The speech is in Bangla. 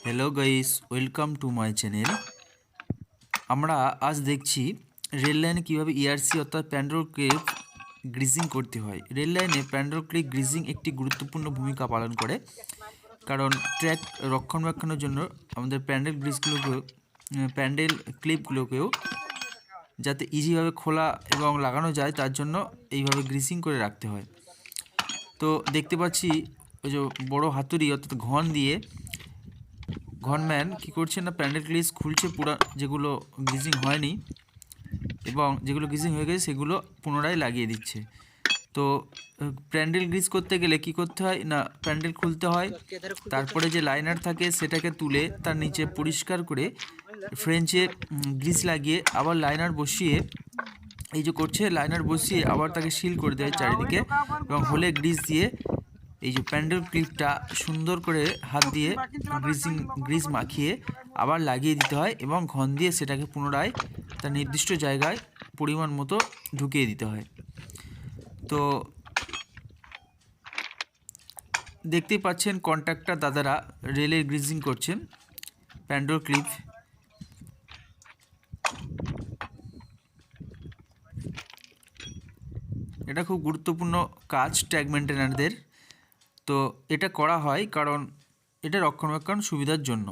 Hello guys, welcome to my channel. আমরা আজ দেখছি রেল লাইনে কীভাবে ইআরসি অর্থাৎ প্যান্ডেল ক্লিপ গ্রিজিং করতে হয়। রেল লাইনে প্যান্ডেল ক্লিপ গ্রিজিং একটি গুরুত্বপূর্ণ ভূমিকা পালন করে, কারণ ট্র্যাক রক্ষণাবেক্ষণের জন্য আমাদের প্যান্ডেল ক্লিপগুলোকেও যাতে ইজিভাবে খোলা এবং লাগানো যায় তার জন্য এইভাবে গ্রিজিং করে রাখতে হয়। তো দেখতে পাচ্ছি ওই যে বড়ো হাতুড়ি অর্থাৎ ঘনম্যান কী করছে না, প্যান্ডেল গ্লিজ খুলছে পুরা, যেগুলো গ্রিজিং হয়নি এবং যেগুলো গ্রিজিং হয়ে গেছে সেগুলো পুনরায় লাগিয়ে দিচ্ছে। তো প্যান্ডেল গ্রিজ করতে গেলে কি করতে হয় না, প্যান্ডেল খুলতে হয়, তারপরে যে লাইনার থাকে সেটাকে তুলে তার নিচে পরিষ্কার করে ফ্রেঞ্চে গ্রিজ লাগিয়ে আবার লাইনার বসিয়ে এই যে করছে, লাইনার বসিয়ে আবার তাকে সিল করে দেয় চারিদিকে এবং হোলে গ্রিজ দিয়ে এই যে প্যান্ডেল ক্লিপটা সুন্দর করে হাত দিয়ে গ্রিজ মাখিয়ে আবার লাগিয়ে দিতে হয় এবং ঘন দিয়ে সেটাকে পুনরায় তার নির্দিষ্ট জায়গায় পরিমাণ মতো ঢুকিয়ে দিতে হয়। তো দেখতেই পাচ্ছেন কন্ট্রাক্টর দাদারা রেলের গ্রিজিং করছেন প্যান্ডেল ক্লিপ। এটা খুব গুরুত্বপূর্ণ কাজ ট্র্যাক মেনটেনারদের। তো এটা করা হয় কারণ এটা রক্ষণাবেক্ষণ সুবিধার জন্য।